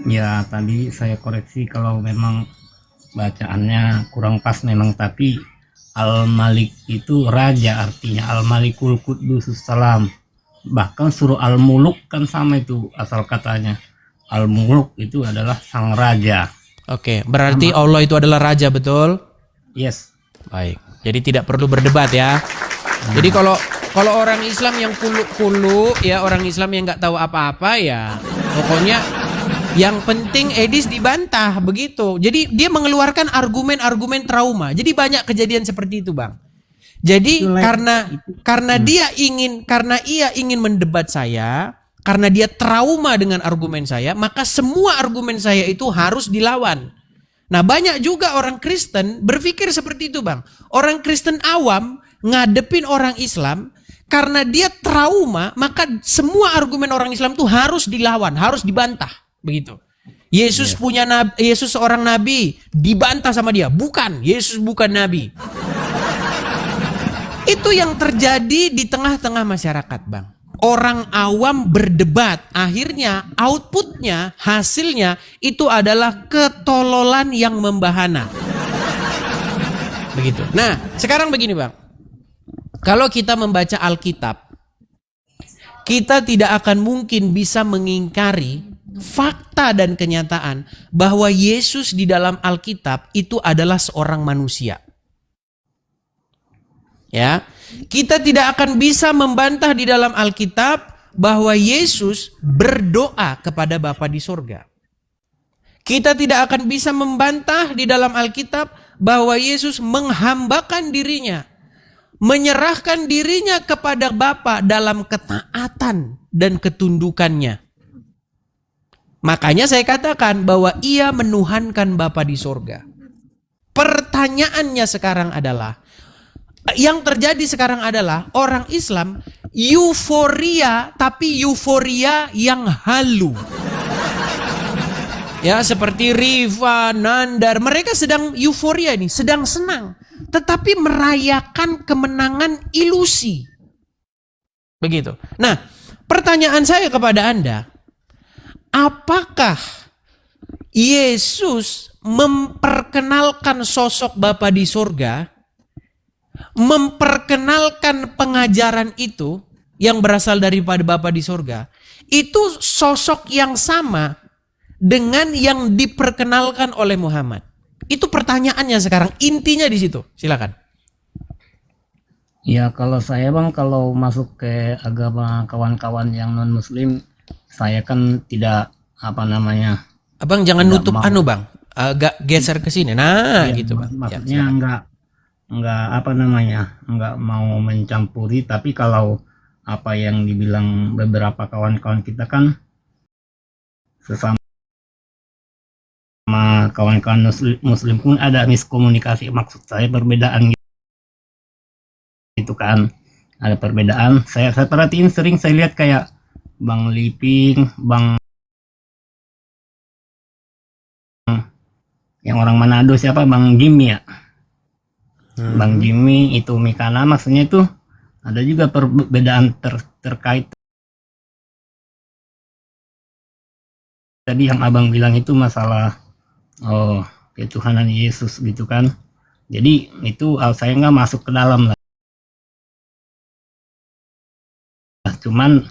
Ya, tadi saya koreksi kalau memang bacaannya kurang pas memang, tapi Al-Malik itu raja, artinya Al-Malikul Quddus Salam. Bahkan suruh Al-Muluk kan sama itu asal katanya. Al-Muluk itu adalah sang raja. Oke, berarti Sama. Allah itu adalah raja, betul? Yes. Baik. Jadi tidak perlu berdebat ya. Jadi kalau orang Islam yang kulu-kulu ya, orang Islam yang nggak tahu apa-apa ya, pokoknya yang penting Edis dibantah begitu. Jadi dia mengeluarkan argumen-argumen trauma. Jadi banyak kejadian seperti itu, Bang. Jadi karena ia ingin mendebat saya, karena dia trauma dengan argumen saya, maka semua argumen saya itu harus dilawan. Nah, banyak juga orang Kristen berpikir seperti itu, Bang. Orang Kristen awam ngadepin orang Islam, karena dia trauma, maka semua argumen orang Islam itu harus dilawan, harus dibantah, begitu. Yesus Yesus seorang nabi, dibantah sama dia. Bukan, Yesus bukan nabi. Itu yang terjadi di tengah-tengah masyarakat, Bang. Orang awam berdebat, akhirnya outputnya, hasilnya itu adalah ketololan yang membahana. Begitu. Nah, sekarang begini, Bang. Kalau kita membaca Alkitab, kita tidak akan mungkin bisa mengingkari fakta dan kenyataan bahwa Yesus di dalam Alkitab itu adalah seorang manusia. Ya, kita tidak akan bisa membantah di dalam Alkitab bahwa Yesus berdoa kepada Bapa di sorga. Kita tidak akan bisa membantah di dalam Alkitab bahwa Yesus menghambakan dirinya, menyerahkan dirinya kepada Bapa dalam ketaatan dan ketundukannya. Makanya saya katakan bahwa ia menuhankan Bapa di sorga. Pertanyaannya sekarang adalah, yang terjadi sekarang adalah orang Islam euforia, tapi euforia yang halu. Ya, seperti Riva, Nandar, mereka sedang euforia ini, sedang senang, tetapi merayakan kemenangan ilusi. Begitu. Nah, pertanyaan saya kepada Anda, apakah Yesus memperkenalkan sosok Bapa di sorga, memperkenalkan pengajaran itu yang berasal daripada Bapa di sorga, itu sosok yang sama dengan yang diperkenalkan oleh Muhammad? Itu pertanyaannya sekarang, intinya di situ. Silakan. Ya, kalau saya, Bang, kalau masuk ke agama kawan-kawan yang non muslim, saya kan tidak Abang jangan tidak nutup mau. Bang. Agak geser ke sini. Nah, Ya, gitu, Bang. Ya, maksudnya silakan. nggak mau mencampuri, tapi kalau apa yang dibilang beberapa kawan-kawan kita kan, sesama kawan-kawan muslim pun ada miskomunikasi, maksud saya perbedaan gitu kan, ada perbedaan. Saya perhatiin, sering saya lihat kayak Bang Liping, Bang yang orang Manado, siapa, Bang Jimmy ya, Bang Jimmy itu Mikana, maksudnya itu ada juga perbedaan terkait tadi yang abang bilang itu masalah ketuhanan Yesus gitu kan. Jadi itu saya nggak masuk ke dalam lah, cuman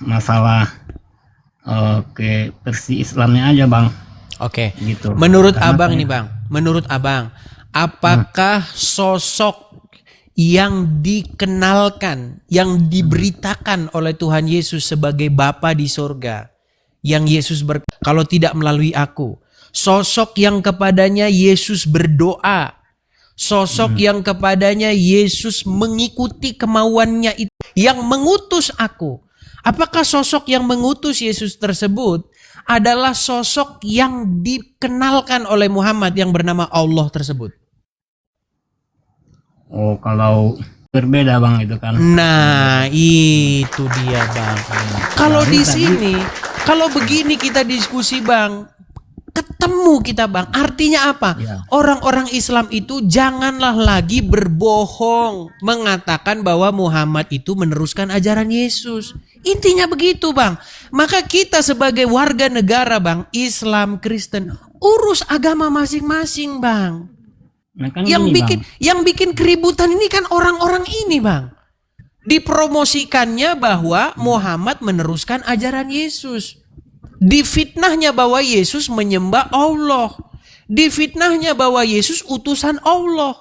masalah ke versi Islamnya aja, Bang. Oke. Gitu. Menurut Karena Abang saya, nih, Bang. Menurut Abang, apakah sosok yang dikenalkan, yang diberitakan oleh Tuhan Yesus sebagai Bapa di sorga, yang Yesus kalau tidak melalui aku, sosok yang kepadanya Yesus berdoa, sosok yang kepadanya Yesus mengikuti kemauannya itu, yang mengutus aku, apakah sosok yang mengutus Yesus tersebut adalah sosok yang dikenalkan oleh Muhammad yang bernama Allah tersebut? kalau berbeda, Bang, itu kan. Nah, itu dia, Bang. Kalau di sini, kalau begini kita diskusi, Bang, ketemu kita Bang. Artinya apa? Ya. Orang-orang Islam itu janganlah lagi berbohong mengatakan bahwa Muhammad itu meneruskan ajaran Yesus. Intinya begitu Bang. Maka kita sebagai warga negara Bang, Islam, Kristen, urus agama masing-masing Bang. Nah, kan Yang gini, bikin Bang. yang bikin keributan ini kan orang-orang ini Bang. Dipromosikannya bahwa Muhammad meneruskan ajaran Yesus. Difitnahnya bahwa Yesus menyembah Allah. Difitnahnya bahwa Yesus utusan Allah.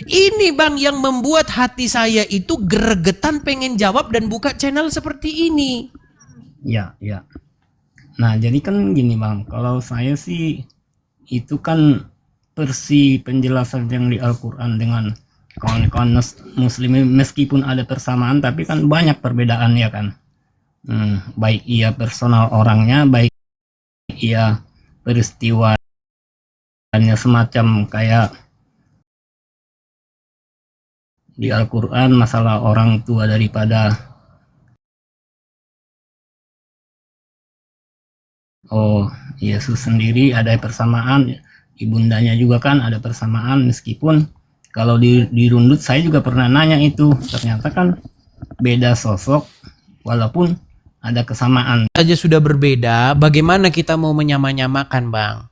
Ini Bang yang membuat hati saya itu gregetan pengen jawab dan buka channel seperti ini. Ya, ya. Nah, jadi kan gini Bang, kalau saya sih itu kan versi penjelasan yang di Al-Quran dengan kawan-kawan muslimin, meskipun ada persamaan tapi kan banyak perbedaan ya kan. Baik ia personal orangnya, baik ia peristiwanya, semacam kayak di Al-Quran masalah orang tua daripada Yesus sendiri ada persamaan, ibundanya juga kan ada persamaan, meskipun kalau dirundut saya juga pernah nanya itu, ternyata kan beda sosok walaupun ada kesamaan. Saja sudah berbeda, bagaimana kita mau menyamakan Bang?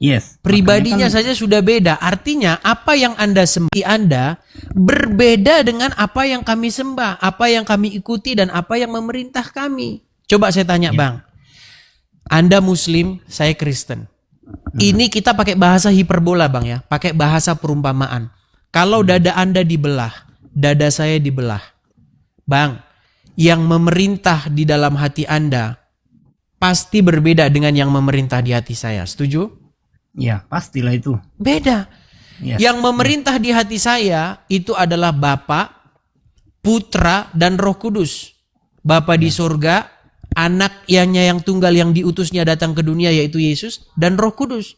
Yes. Pribadinya makanya kan, saja sudah beda. Artinya apa yang Anda sembah Anda berbeda dengan apa yang kami sembah, apa yang kami ikuti dan apa yang memerintah kami. Coba saya tanya Bang. Anda Muslim, saya Kristen. Ini kita pakai bahasa hiperbola Bang ya, pakai bahasa perumpamaan. Kalau dada Anda dibelah, dada saya dibelah. Bang, yang memerintah di dalam hati Anda pasti berbeda dengan yang memerintah di hati saya. Setuju? ya pastilah itu. Beda. Yes. Yang memerintah di hati saya itu adalah Bapa, Putra, dan Roh Kudus. Bapa di surga, anaknya yang tunggal yang diutusnya datang ke dunia yaitu Yesus, dan Roh Kudus.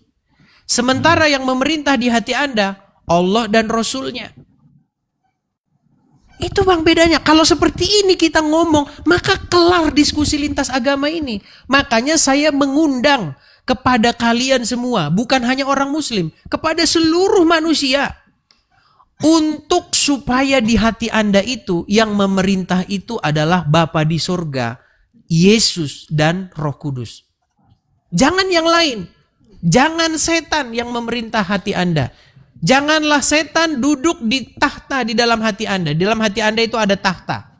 Sementara yang memerintah di hati Anda, Allah dan Rasulnya. Itu Bang bedanya. Kalau seperti ini kita ngomong, maka kelar diskusi lintas agama ini. Makanya saya mengundang kepada kalian semua, bukan hanya orang Muslim, kepada seluruh manusia. Untuk supaya di hati Anda itu, yang memerintah itu adalah Bapa di surga, Yesus dan Roh Kudus. Jangan yang lain. Jangan setan yang memerintah hati Anda. Janganlah setan duduk di tahta di dalam hati Anda. Di dalam hati Anda itu ada tahta.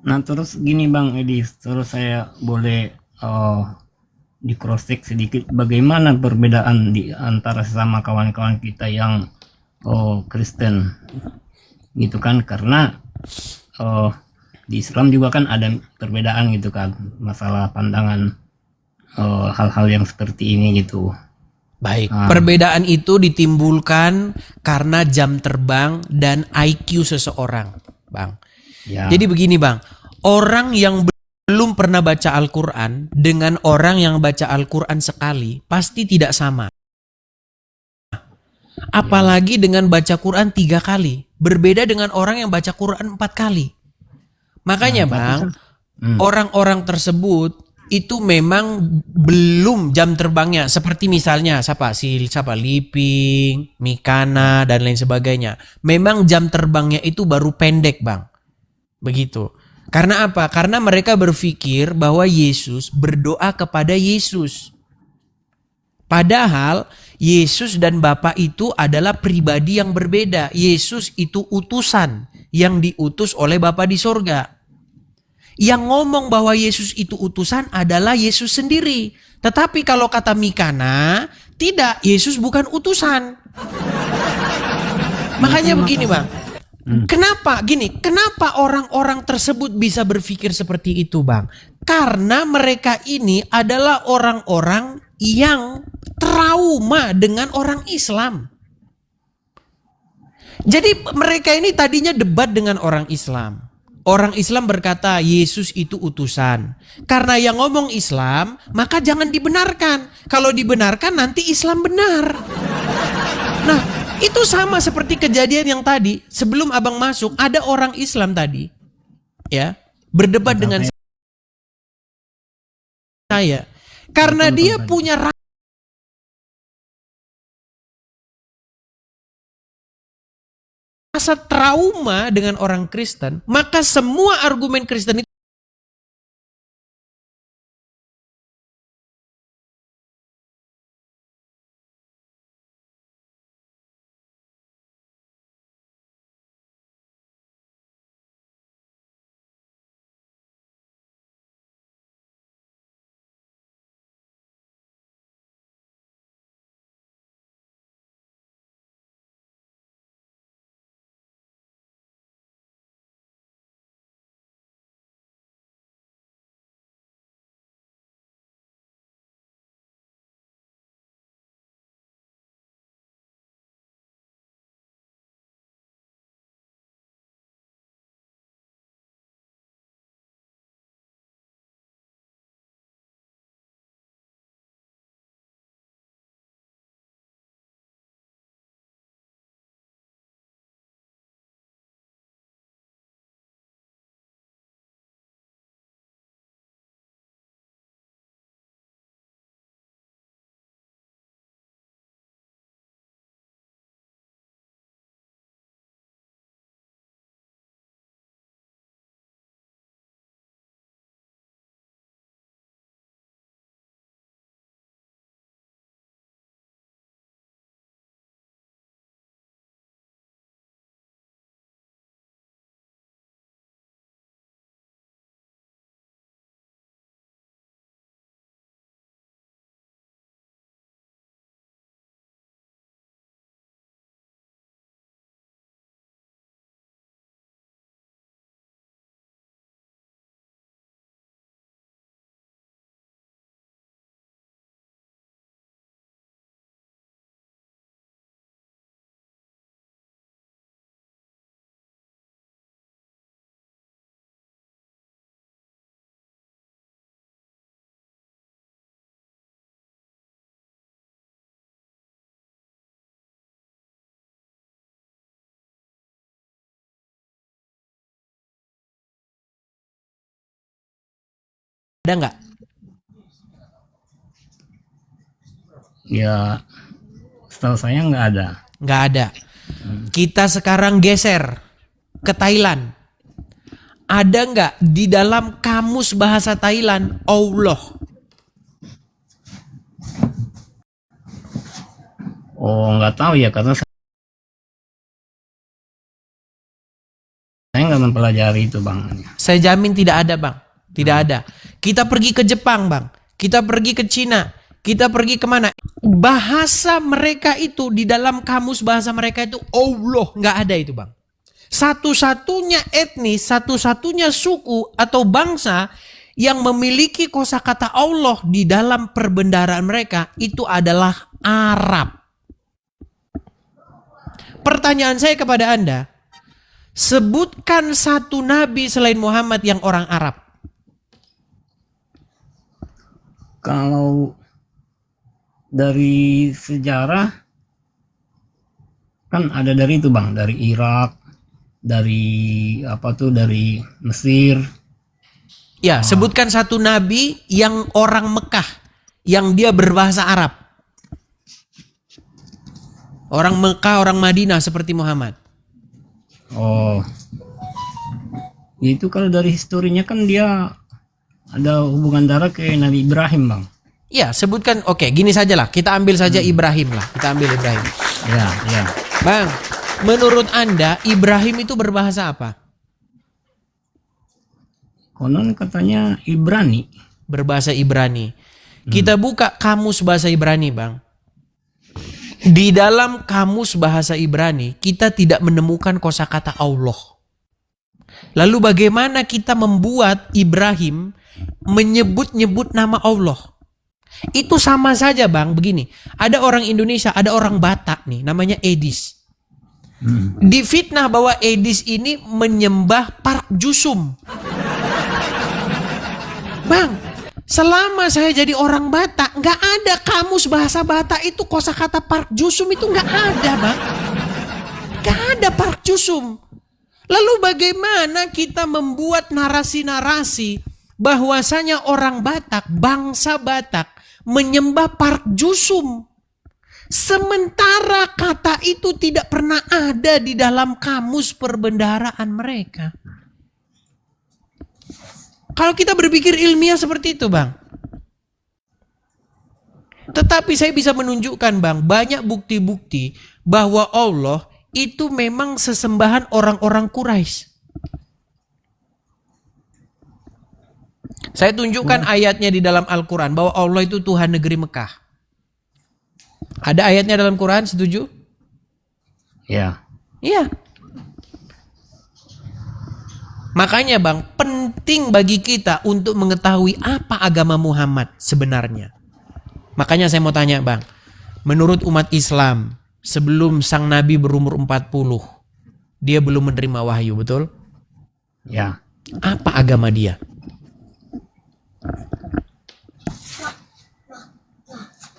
Nah terus gini Bang Edi, terus saya boleh di cross check sedikit bagaimana perbedaan di antara sesama kawan-kawan kita yang Kristen gitu kan, karena di Islam juga kan ada perbedaan gitu kan, masalah pandangan hal-hal yang seperti ini gitu. Baik, perbedaan itu ditimbulkan karena jam terbang dan IQ seseorang, Bang. Ya. Jadi begini, Bang. Orang yang belum pernah baca Al-Quran dengan orang yang baca Al-Quran sekali pasti tidak sama. Apalagi dengan baca Quran 3 kali. Berbeda dengan orang yang baca Quran 4 kali. Makanya Bang, orang-orang tersebut itu memang belum jam terbangnya. Seperti misalnya siapa Liping, Mikana dan lain sebagainya. Memang jam terbangnya itu baru pendek Bang. Begitu. Karena apa? Karena mereka berpikir bahwa Yesus berdoa kepada Yesus. Padahal Yesus dan Bapa itu adalah pribadi yang berbeda. Yesus itu utusan yang diutus oleh Bapa di sorga. Yang ngomong bahwa Yesus itu utusan adalah Yesus sendiri. Tetapi kalau kata Mikana, tidak, Yesus bukan utusan. Makanya begini Bang. Kenapa orang-orang tersebut bisa berpikir seperti itu Bang? Karena mereka ini adalah orang-orang yang trauma dengan orang Islam. Jadi mereka ini tadinya debat dengan orang Islam. Orang Islam berkata Yesus itu utusan. Karena yang ngomong Islam, maka jangan dibenarkan. Kalau dibenarkan nanti Islam benar. Nah, itu sama seperti kejadian yang tadi. Sebelum abang masuk, ada orang Islam tadi. Ya, berdebat dengan saya. Karena Tonton dia saja. punya rasa trauma dengan orang Kristen, maka semua argumen Kristen itu ada nggak? Ya, setahu saya nggak ada. Nggak ada. Kita sekarang geser ke Thailand. Ada nggak di dalam kamus bahasa Thailand Allah? Oh, nggak tahu ya, karena saya nggak mempelajari itu, Bang. Saya jamin tidak ada, Bang. Tidak ada. Kita pergi ke Jepang, Bang. Kita pergi ke Cina. Kita pergi kemana? Bahasa mereka itu, di dalam kamus bahasa mereka itu Allah. Nggak ada itu, Bang. Satu-satunya etnis, satu-satunya suku atau bangsa yang memiliki kosakata Allah di dalam perbendaharaan mereka itu adalah Arab. Pertanyaan saya kepada Anda, sebutkan satu nabi selain Muhammad yang orang Arab. Kalau dari sejarah kan ada dari itu, Bang, dari Irak, dari dari Mesir. Ya, sebutkan satu nabi yang orang Mekah yang dia berbahasa Arab. Orang Mekah, orang Madinah seperti Muhammad. Oh, itu kalau dari historinya kan dia ada hubungan darah ke Nabi Ibrahim, Bang. Ya, sebutkan. Oke, gini saja lah. Kita ambil saja Ibrahim lah. Kita ambil Ibrahim. Ya, ya. Bang, menurut Anda Ibrahim itu berbahasa apa? Konon katanya Ibrani. Berbahasa Ibrani. Kita buka kamus bahasa Ibrani, Bang. Di dalam kamus bahasa Ibrani, kita tidak menemukan kosakata Allah. Lalu bagaimana kita membuat Ibrahim menyebut-nyebut nama Allah? Itu sama saja, Bang, begini. Ada orang Indonesia, ada orang Batak nih, namanya Edis. Difitnah bahwa Edis ini menyembah Park Jusum. Bang, selama saya jadi orang Batak, nggak ada kamus bahasa Batak itu kosakata Park Jusum itu nggak ada, Bang. Nggak ada Park Jusum. Lalu bagaimana kita membuat narasi-narasi bahwasanya orang Batak, bangsa Batak, menyembah Park Jusum. Sementara kata itu tidak pernah ada di dalam kamus perbendaharaan mereka. Kalau kita berpikir ilmiah seperti itu, Bang. Tetapi saya bisa menunjukkan, Bang, banyak bukti-bukti bahwa Allah itu memang sesembahan orang-orang Quraisy. Saya tunjukkan ayatnya di dalam Al-Quran bahwa Allah itu Tuhan negeri Mekah. Ada ayatnya dalam Quran, setuju? Ya. Iya. Makanya, Bang, penting bagi kita untuk mengetahui apa agama Muhammad sebenarnya. Makanya saya mau tanya, Bang. Menurut umat Islam, sebelum sang Nabi berumur 40, dia belum menerima wahyu, betul? Ya. Apa agama dia?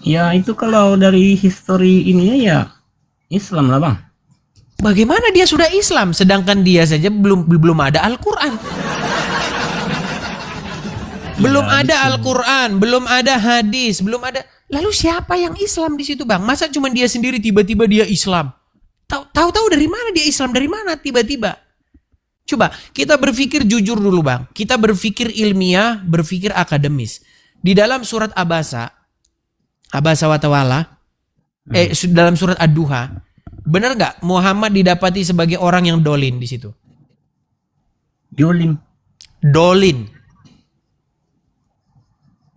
Ya itu kalau dari histori ininya ya Islam lah, Bang. Bagaimana dia sudah Islam sedangkan dia saja belum ada Al-Qur'an? Belum ada Al-Qur'an, belum ada hadis, belum ada. Lalu siapa yang Islam di situ, Bang? Masa cuma dia sendiri tiba-tiba dia Islam? Tahu-tahu dari mana dia Islam? Dari mana tiba-tiba? Coba kita berpikir jujur dulu, Bang. Kita berpikir ilmiah, berpikir akademis. Di dalam surat Abasa wa Tawalla, dalam surat Ad-Duha, benar nggak Muhammad didapati sebagai orang yang dolin di situ? Dolin.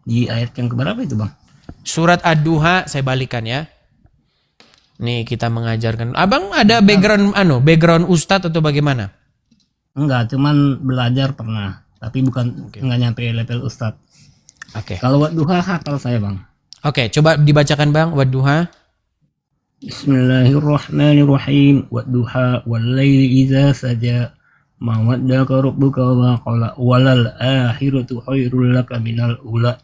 Di ayat yang keberapa itu, Bang? Surat Ad-Duha, saya balikan ya. Nih kita mengajarkan. Abang ada background ustadz atau bagaimana? Enggak, cuman belajar pernah, tapi bukan enggak nyampe level ustadz. Oke. Kalau Wadduha hafal saya, Bang. Oke, coba dibacakan, Bang, Wadduha. Bismillahirrahmanirrahim. Wadduha wal-laili idza saja. Ma waddaka rabbuka wa qala walal akhiratu khairul laka minal ula.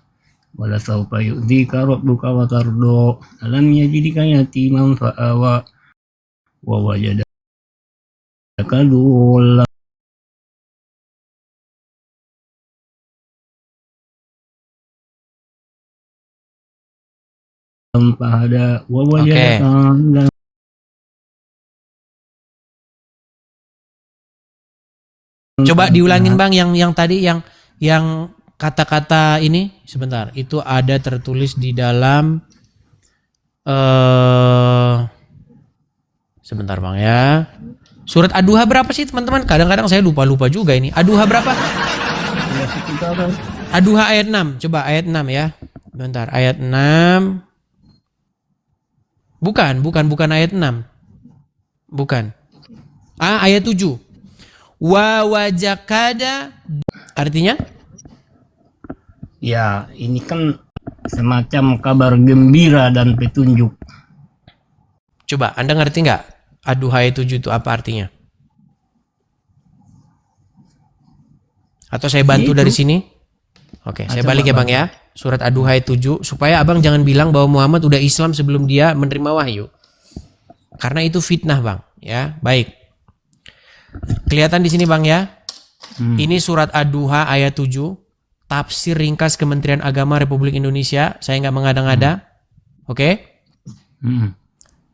Wala sawfa yu'dika rabbuka wa tardo. Alam yajidika yatiman fa'awa. Wa wajadaka dhulla. Pada coba diulangin, Bang, yang tadi yang kata-kata ini sebentar. Itu ada tertulis di dalam sebentar, Bang ya. Surat Ad-Duha berapa sih, teman-teman? Kadang-kadang saya lupa juga ini. Ad-Duha berapa? Ad-Duha ayat 6. Coba ayat 6 ya. Bentar, ayat 6. Bukan ayat 6. Bukan. Ayat 7. Wa wajakada, artinya? Ya, ini kan semacam kabar gembira dan petunjuk. Coba, Anda ngerti nggak? Ad-Duha ayat 7 itu apa artinya? Atau saya bantu dari sini? Oke, saya balik ya, Bang ya. Surat Ad-Duha ayat 7, supaya Abang jangan bilang bahwa Muhammad udah Islam sebelum dia menerima wahyu. Karena itu fitnah, Bang, ya. Baik. Kelihatan di sini, Bang ya. Ini surat Ad-Duha ayat 7, tafsir ringkas Kementerian Agama Republik Indonesia. Saya nggak mengada-ngada. Oke?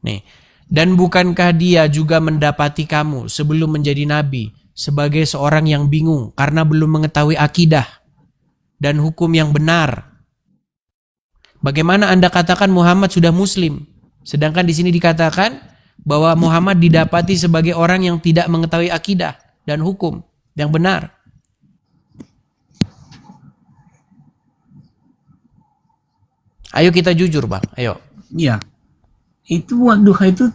Nih. Dan bukankah dia juga mendapati kamu sebelum menjadi nabi sebagai seorang yang bingung karena belum mengetahui akidah dan hukum yang benar? Bagaimana Anda katakan Muhammad sudah muslim? Sedangkan di sini dikatakan bahwa Muhammad didapati sebagai orang yang tidak mengetahui akidah dan hukum yang benar. Ayo kita jujur, Bang. Ayo. Iya. Itu Wadduha itu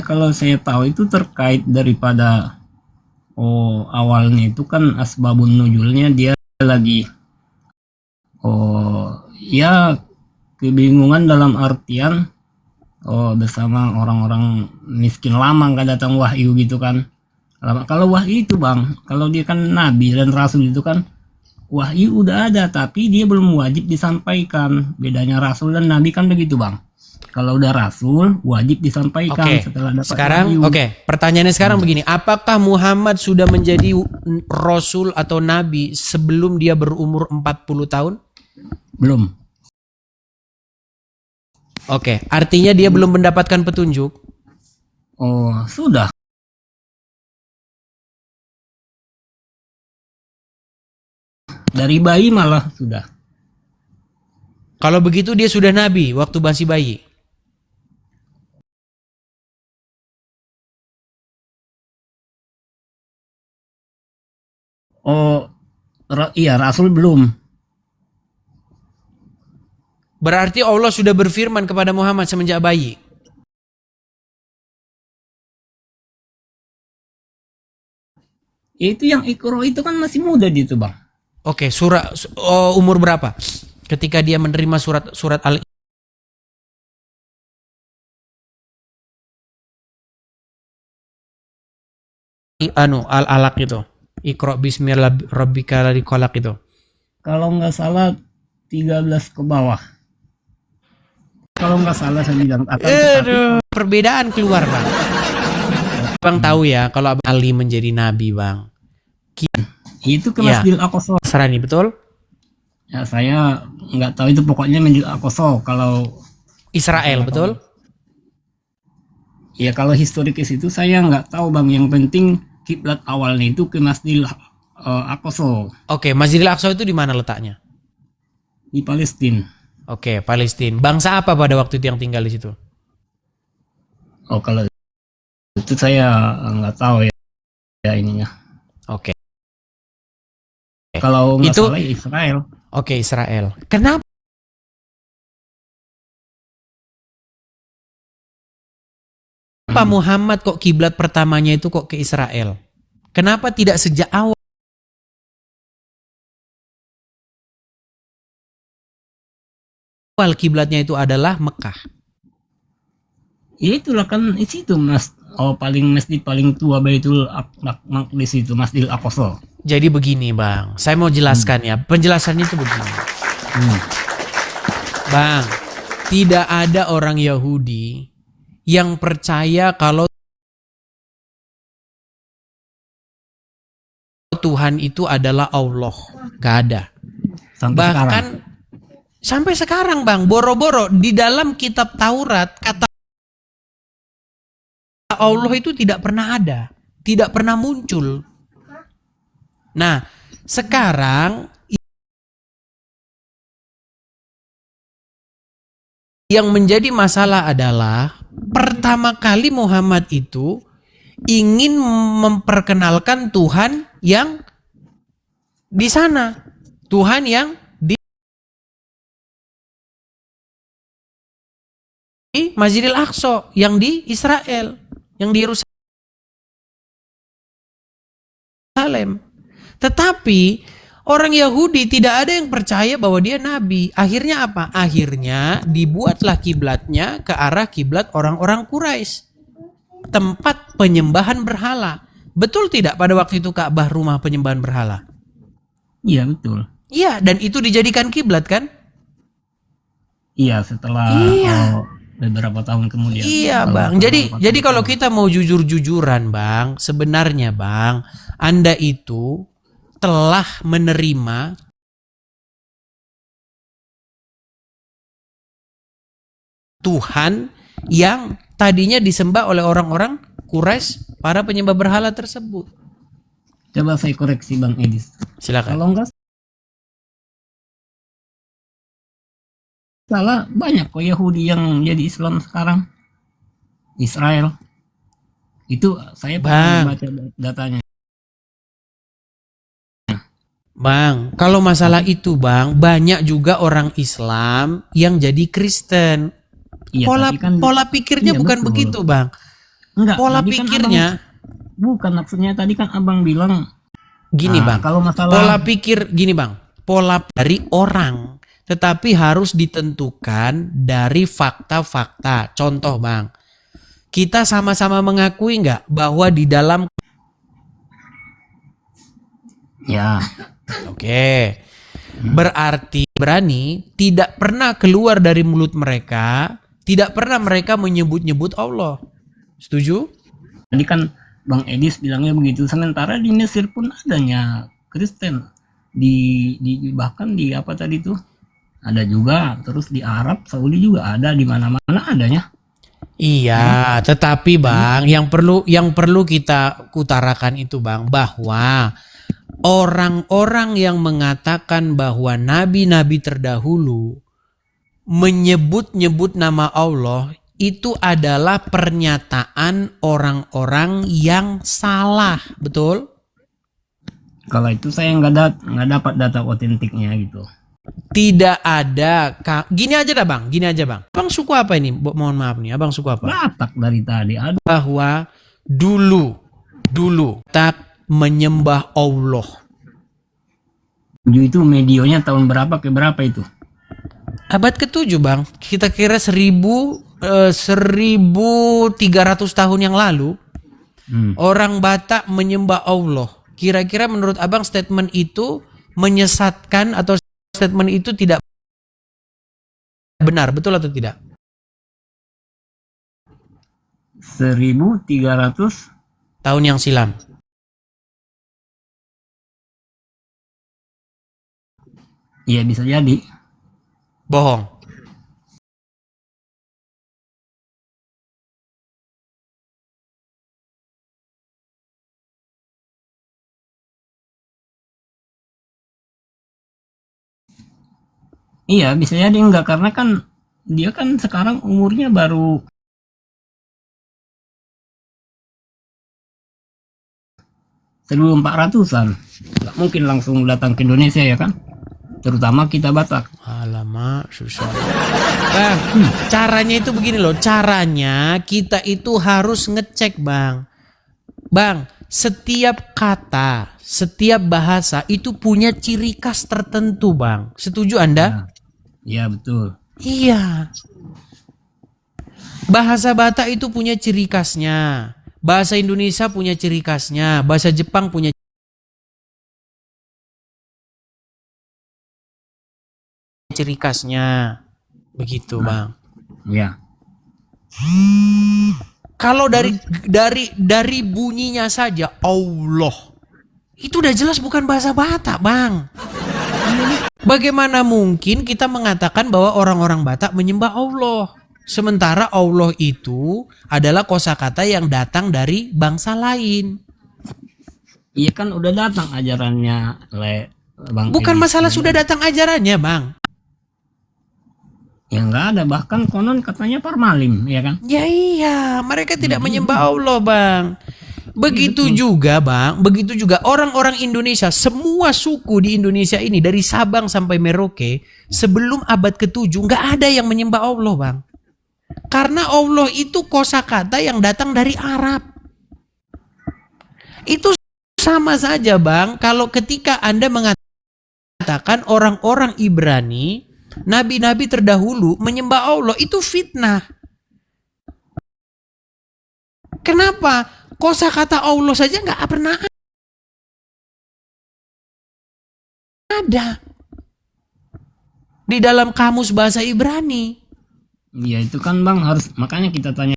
kalau saya tahu itu terkait daripada awalnya itu kan asbabun nuzulnya dia lagi ya kebingungan dalam artian bersama orang-orang miskin lama nggak datang wahyu gitu kan. Kalau wahyu itu, Bang, kalau dia kan nabi dan rasul itu kan wahyu udah ada tapi dia belum wajib disampaikan. Bedanya rasul dan nabi kan begitu, Bang. Kalau udah rasul wajib disampaikan setelah dapat sekarang wahyu. Pertanyaannya sekarang begini, apakah Muhammad sudah menjadi rasul atau nabi sebelum dia berumur 40 tahun? Belum. Oke, artinya dia belum mendapatkan petunjuk. Oh, sudah. Dari bayi malah sudah. Kalau begitu dia sudah nabi waktu masih bayi. Oh, iya, Rasul belum. Berarti Allah sudah berfirman kepada Muhammad semenjak bayi. Itu yang Iqra itu kan masih muda dia tuh, Bang. Oke, umur berapa? Ketika dia menerima surat al-alaq itu. Iqra bismillah rabbikal ladzi khalaq itu. Kalau nggak salah 13 ke bawah. Kalau nggak salah saya bilang. Aduh, perbedaan keluar, Bang. Bang tahu ya kalau Abang Ali menjadi nabi, Bang. Itu ke Ya. Masjidil Aqsa. Nasrani, betul? Ya, saya nggak tahu itu, pokoknya Masjidil Aqsa. Kalau Israel, betul? ya kalau historikis itu saya nggak tahu, Bang. Yang penting kiblat awalnya itu ke Masjidil Aqsa Oke, Masjidil Aqsa itu di mana letaknya? di Palestina. Oke, Palestina. Bangsa apa pada waktu itu yang tinggal di situ? Oh, kalau itu saya nggak tahu ya ininya. Oke. Kalau nggak Itu- salah ya Israel. Oke, Israel. Kenapa Muhammad kok kiblat pertamanya itu kok ke Israel? Kenapa tidak sejak awal kiblatnya itu adalah Mekah? Ya itulah kan di situ Mas. Oh, masjid paling tua Baitul Maqdis itu Masjidil Aqsa. Jadi begini, Bang. Saya mau jelaskan ya. Penjelasannya itu begini. Bang, tidak ada orang Yahudi yang percaya kalau Tuhan itu adalah Allah. Gak ada. Sampai Bahkan sekarang. sampai sekarang, Bang, boro-boro di dalam kitab Taurat kata Allah itu tidak pernah ada, tidak pernah muncul. Nah, sekarang yang menjadi masalah adalah pertama kali Muhammad itu ingin memperkenalkan Tuhan yang di sana, Tuhan yang di Masjidil Aqsa, yang di Israel, yang di Yerusalem. Tetapi orang Yahudi tidak ada yang percaya bahwa dia nabi. Akhirnya apa? Akhirnya dibuatlah kiblatnya ke arah kiblat orang-orang Quraisy. Tempat penyembahan berhala. Betul tidak pada waktu itu Ka'bah rumah penyembahan berhala? Iya, betul. Iya, dan itu dijadikan kiblat kan? Iya, setelah beberapa tahun kemudian. Iya, Kalau Bang. beberapa Jadi tahun kalau kita mau jujur-jujuran, Bang, sebenarnya, Bang, Anda itu telah menerima Tuhan yang tadinya disembah oleh orang-orang Quraisy, para penyembah berhala tersebut. Coba saya koreksi Bang Edis. Silakan. Kalau enggak salah, banyak kok Yahudi yang jadi Islam sekarang. Israel. Itu saya pernah Bang. baca datanya. Bang, kalau masalah itu, Bang, banyak juga orang Islam yang jadi Kristen. Iya, Pola tapi kan pola pikirnya iya, bukan betul. begitu, Bang. enggak. Pola tadi kan pikirnya bukan maksudnya tadi kan Abang bilang gini, Bang. kalau masalah Pola pikir gini, Bang. Pola dari orang, tetapi harus ditentukan dari fakta-fakta. Contoh, Bang. Kita sama-sama mengakui nggak bahwa di dalam ya Oke. Berarti berani tidak pernah keluar dari mulut mereka, tidak pernah mereka menyebut-nyebut Allah. Setuju? tadi kan Bang Edis bilangnya begitu, sementara di Mesir pun adanya Kristen di bahkan di apa tadi tuh ada juga, terus di Arab Saudi juga ada, di mana-mana adanya. Iya, tetapi Bang, yang perlu kita utarakan itu Bang, bahwa orang-orang yang mengatakan bahwa nabi-nabi terdahulu menyebut-nyebut nama Allah itu adalah pernyataan orang-orang yang salah, betul? Kalau itu saya nggak dapat data otentiknya gitu. Tidak ada. Gini aja dah Bang, gini aja Bang. Abang suku apa ini? Mohon maaf nih, Abang suku apa? Batak dari tadi. Aduh. Bahwa dulu tak menyembah Allah. Itu medionya tahun berapa ke berapa itu? Abad ke-7 Bang. Kita kira 1300 tahun yang lalu orang Batak menyembah Allah. Kira-kira menurut Abang statement itu menyesatkan atau statement itu tidak benar, betul atau tidak? 1300 tahun yang silam. Iya bisa jadi. Bohong. Iya bisa jadi enggak, karena kan dia kan sekarang umurnya baru 1400-an. Nggak mungkin langsung datang ke Indonesia ya kan? Terutama kita Batak. Alamak, susah. Bang, caranya itu begini loh. Caranya kita itu harus ngecek Bang. Bang, setiap kata, setiap bahasa itu punya ciri khas tertentu Bang. Setuju Anda? Iya betul. Iya. Bahasa Batak itu punya ciri khasnya. Bahasa Indonesia punya ciri khasnya. Bahasa Jepang punya ciri khasnya. Begitu Bang. Iya. Kalau dari bunyinya saja Allah. Itu udah jelas bukan bahasa Batak, Bang. Bagaimana mungkin kita mengatakan bahwa orang-orang Batak menyembah Allah? Sementara Allah itu adalah kosakata yang datang dari bangsa lain. Iya kan udah datang ajarannya Bang. Bukan Edi. masalah sudah datang ajarannya, Bang. Ya nggak ada, bahkan konon katanya Parmalim, ya kan? Ya iya, mereka tidak menyembah Allah, Bang. Begitu juga, Bang. Begitu juga orang-orang Indonesia, semua suku di Indonesia ini dari Sabang sampai Merauke, sebelum abad ke-7 nggak ada yang menyembah Allah, Bang. Karena Allah itu kosakata yang datang dari Arab. Itu sama saja, Bang, kalau ketika Anda mengatakan orang-orang Ibrani, nabi-nabi terdahulu menyembah Allah, itu fitnah. Kenapa? Kosakata Allah saja nggak pernah ada di dalam kamus bahasa Ibrani. Iya itu kan Bang, harus makanya kita tanya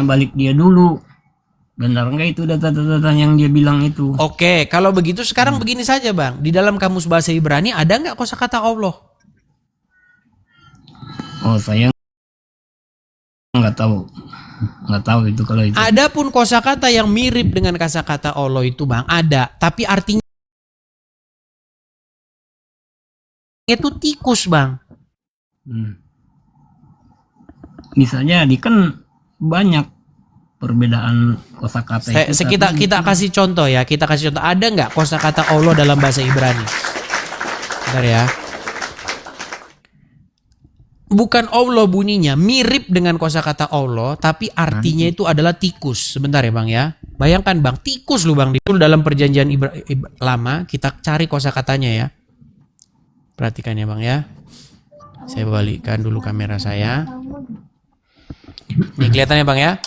balik dia dulu. Benar nggak itu data-data yang dia bilang itu? Oke, kalau begitu sekarang begini saja Bang. Di dalam kamus bahasa Ibrani ada nggak kosakata Allah? Oh saya nggak tahu itu kalau itu. Adapun kosakata yang mirip dengan kosakata Allah itu Bang ada, tapi artinya itu tikus Bang. Bisa jadi kan banyak perbedaan kosakata itu. Kita kasih contoh ya, kita kasih contoh. Ada nggak kosakata Allah dalam bahasa Ibrani? Bentar ya. Bukan Allah bunyinya, mirip dengan kosakata Allah, tapi artinya itu adalah tikus. Sebentar ya Bang ya. Bayangkan Bang, tikus lu Bang. Itu dalam perjanjian lama, kita cari kosakatanya ya. Perhatikan ya Bang ya. Saya balikkan dulu kamera saya. Nih kelihatan ya Bang ya.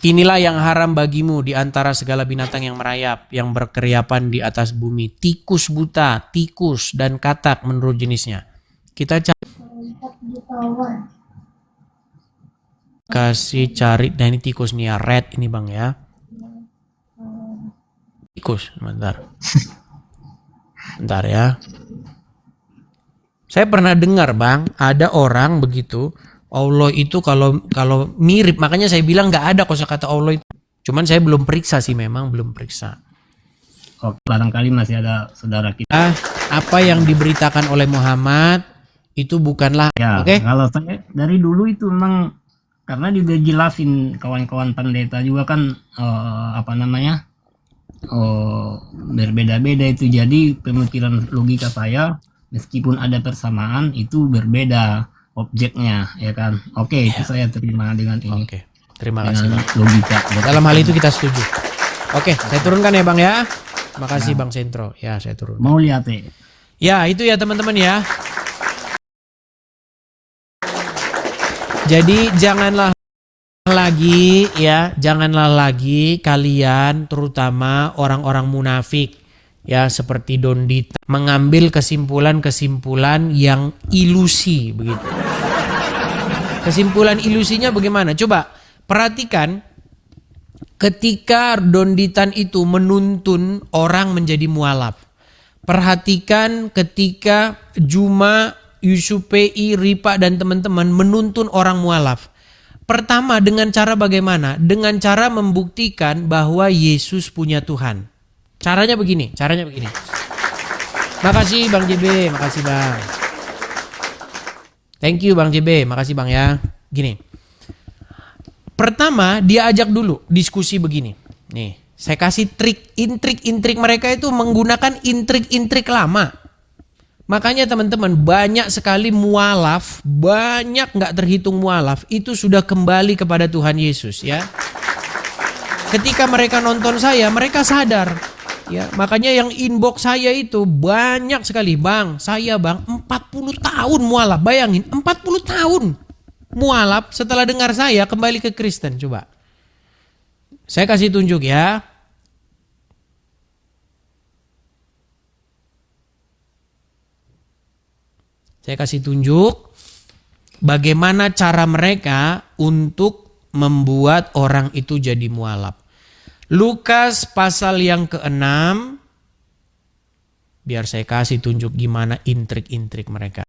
Inilah yang haram bagimu di antara segala binatang yang merayap, yang berkeriapan di atas bumi. Tikus buta, tikus, dan katak menurut jenisnya. Kita cari, nah ini tikus nih ya, red ini Bang ya. Tikus, sebentar. Bentar ya. Saya pernah dengar Bang, ada orang begitu, Allah itu kalau mirip, makanya saya bilang nggak ada kosakata Allah itu. Cuman saya belum periksa sih, memang belum periksa. Oh, barangkali masih ada saudara kita. Apa yang diberitakan oleh Muhammad itu bukanlah, Ya, oke? kalau saya dari dulu itu memang karena juga jelasin kawan-kawan pendeta juga kan berbeda-beda itu, jadi pemikiran logika saya meskipun ada persamaan itu berbeda objeknya ya kan. Oke, itu saya terima dengan ini. Oke, terima kasih Dengan Bang. logika. Dalam hal itu kita setuju. Oke, saya turunkan ya Bang ya. Makasih Bang Sentro. Ya, saya turun. Mau lihat Ya, itu ya teman-teman ya. Jadi janganlah lagi kalian, terutama orang-orang munafik ya seperti Dondita, mengambil kesimpulan-kesimpulan yang ilusi begitu. Kesimpulan ilusinya bagaimana? Coba perhatikan ketika Donditan itu menuntun orang menjadi mualaf. Perhatikan ketika Juma, Yusuf PI, Ripa dan teman-teman menuntun orang mualaf. Pertama dengan cara bagaimana? Dengan cara membuktikan bahwa Yesus punya Tuhan. Caranya begini. Makasih Bang JB, makasih Bang. Thank you Bang JB, makasih Bang ya. Gini. Pertama dia ajak dulu diskusi begini. Nih, saya kasih intrik mereka itu menggunakan intrik lama. Makanya teman-teman banyak sekali mualaf, banyak nggak terhitung mualaf itu sudah kembali kepada Tuhan Yesus ya. Ketika mereka nonton saya, mereka sadar ya. Makanya yang inbox saya itu banyak sekali, Bang, saya Bang 40 tahun mualaf, bayangin 40 tahun mualaf setelah dengar saya kembali ke Kristen. Coba saya kasih tunjuk ya. Saya kasih tunjuk bagaimana cara mereka untuk membuat orang itu jadi mualaf. Lukas pasal yang ke-6. Biar saya kasih tunjuk gimana intrik-intrik mereka.